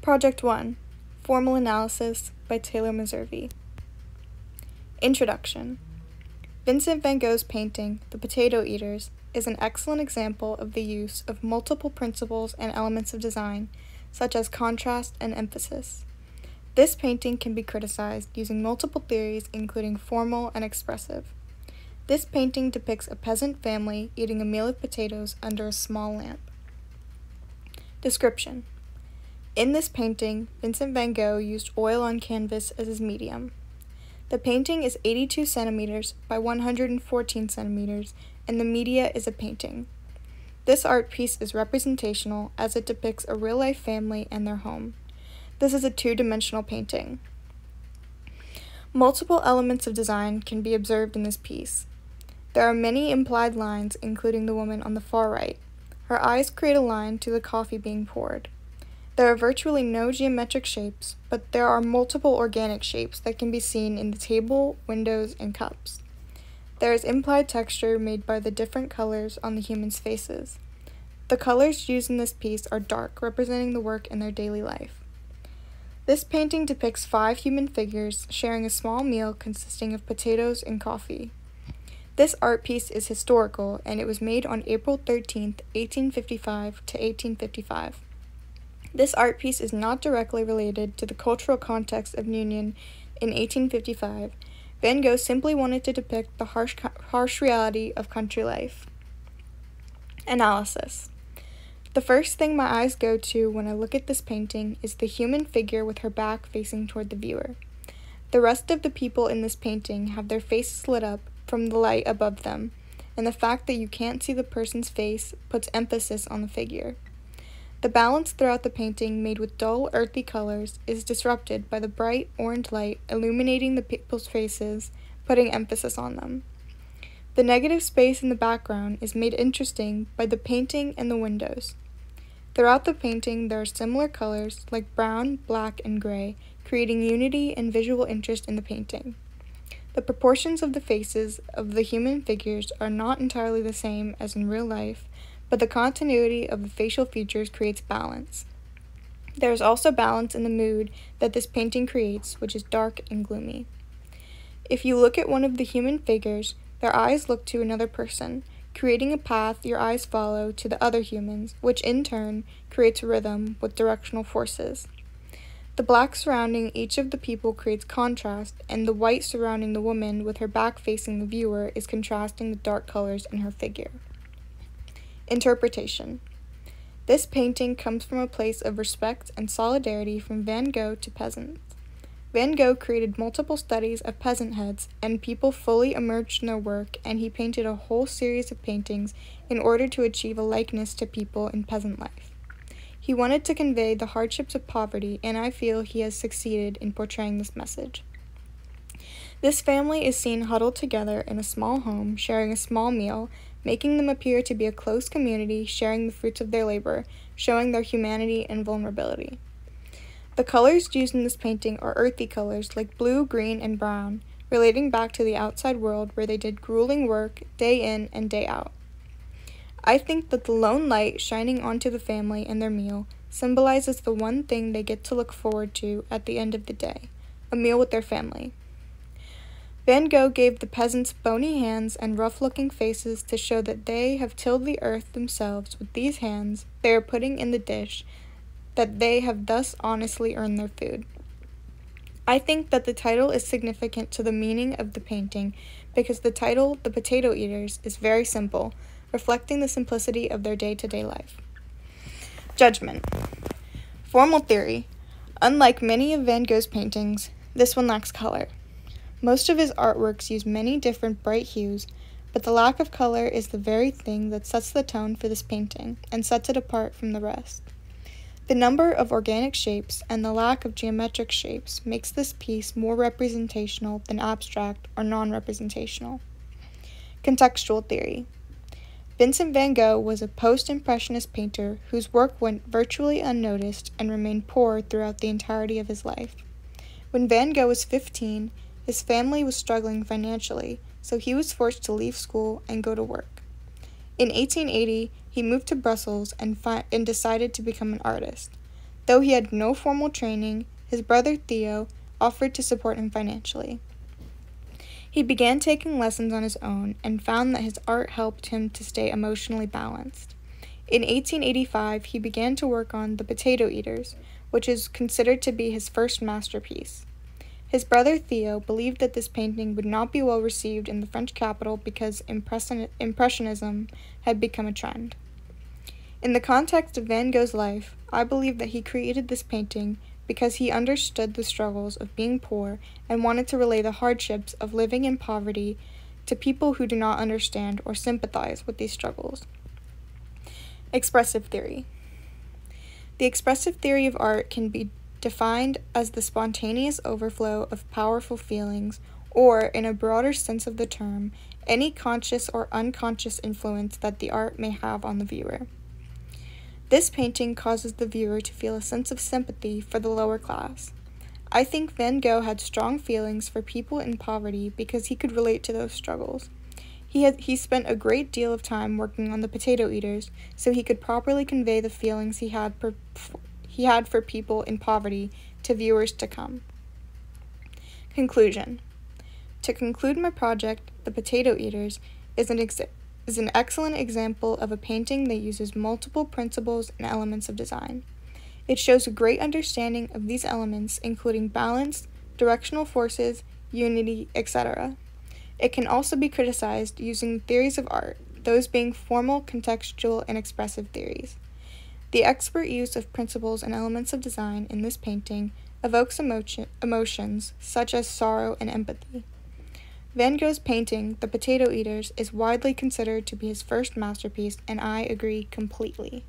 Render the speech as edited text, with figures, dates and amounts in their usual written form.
Project 1 Formal Analysis by Taylor Meservey. Introduction. Vincent van Gogh's painting, The Potato Eaters, is an excellent example of the use of multiple principles and elements of design, such as contrast and emphasis. This painting can be criticized using multiple theories, including formal and expressive. This painting depicts a peasant family eating a meal of potatoes under a small lamp. Description. In this painting, Vincent van Gogh used oil on canvas as his medium. The painting is 82 centimeters by 114 centimeters, and the media is a painting. This art piece is representational as it depicts a real-life family and their home. This is a two-dimensional painting. Multiple elements of design can be observed in this piece. There are many implied lines, including the woman on the far right. Her eyes create a line to the coffee being poured. There are virtually no geometric shapes, but there are multiple organic shapes that can be seen in the table, windows, and cups. There is implied texture made by the different colors on the humans' faces. The colors used in this piece are dark, representing the work in their daily life. This painting depicts 5 human figures sharing a small meal consisting of potatoes and coffee. This art piece is historical, and it was made on April 13, 1855 to 1855. This art piece is not directly related to the cultural context of Union in 1855. Van Gogh simply wanted to depict the harsh reality of country life. Analysis. The first thing my eyes go to when I look at this painting is the human figure with her back facing toward the viewer. The rest of the people in this painting have their faces lit up from the light above them, and the fact that you can't see the person's face puts emphasis on the figure. The balance throughout the painting, made with dull, earthy colors, is disrupted by the bright orange light illuminating the people's faces, putting emphasis on them. The negative space in the background is made interesting by the painting and the windows. Throughout the painting, there are similar colors like brown, black, and gray, creating unity and visual interest in the painting. The proportions of the faces of the human figures are not entirely the same as in real life, but the continuity of the facial features creates balance. There is also balance in the mood that this painting creates, which is dark and gloomy. If you look at one of the human figures, their eyes look to another person, creating a path your eyes follow to the other humans, which in turn creates rhythm with directional forces. The black surrounding each of the people creates contrast, and the white surrounding the woman with her back facing the viewer is contrasting the dark colors in her figure. Interpretation. This painting comes from a place of respect and solidarity from Van Gogh to peasants. Van Gogh created multiple studies of peasant heads and people fully immersed in their work, and he painted a whole series of paintings in order to achieve a likeness to people in peasant life. He wanted to convey the hardships of poverty, and I feel he has succeeded in portraying this message. This family is seen huddled together in a small home, sharing a small meal, making them appear to be a close community sharing the fruits of their labor, showing their humanity and vulnerability. The colors used in this painting are earthy colors like blue, green, and brown, relating back to the outside world where they did grueling work day in and day out. I think that the lone light shining onto the family and their meal symbolizes the one thing they get to look forward to at the end of the day, a meal with their family. Van Gogh gave the peasants bony hands and rough-looking faces to show that they have tilled the earth themselves with these hands they are putting in the dish, that they have thus honestly earned their food. I think that the title is significant to the meaning of the painting because the title, The Potato Eaters, is very simple, reflecting the simplicity of their day-to-day life. Judgment. Formal theory. Unlike many of Van Gogh's paintings, this one lacks color. Most of his artworks use many different bright hues, but the lack of color is the very thing that sets the tone for this painting and sets it apart from the rest. The number of organic shapes and the lack of geometric shapes makes this piece more representational than abstract or non-representational. Contextual theory. Vincent van Gogh was a post-impressionist painter whose work went virtually unnoticed and remained poor throughout the entirety of his life. When Van Gogh was 15, his family was struggling financially, so he was forced to leave school and go to work. In 1880, he moved to Brussels and decided to become an artist. Though he had no formal training, his brother Theo offered to support him financially. He began taking lessons on his own and found that his art helped him to stay emotionally balanced. In 1885, he began to work on The Potato Eaters, which is considered to be his first masterpiece. His brother Theo believed that this painting would not be well received in the French capital because Impressionism had become a trend. In the context of Van Gogh's life, I believe that he created this painting because he understood the struggles of being poor and wanted to relay the hardships of living in poverty to people who do not understand or sympathize with these struggles. Expressive theory. The expressive theory of art can be defined as the spontaneous overflow of powerful feelings, or, in a broader sense of the term, any conscious or unconscious influence that the art may have on the viewer. This painting causes the viewer to feel a sense of sympathy for the lower class. I think Van Gogh had strong feelings for people in poverty because he could relate to those struggles. He spent a great deal of time working on The Potato Eaters, so he could properly convey the feelings he had for people in poverty to viewers to come. Conclusion. To conclude my project, The Potato Eaters is an excellent example of a painting that uses multiple principles and elements of design. It shows a great understanding of these elements, including balance, directional forces, unity, etc. It can also be criticized using theories of art, those being formal, contextual, and expressive theories. The expert use of principles and elements of design in this painting evokes emotions such as sorrow and empathy. Van Gogh's painting, The Potato Eaters, is widely considered to be his first masterpiece, and I agree completely.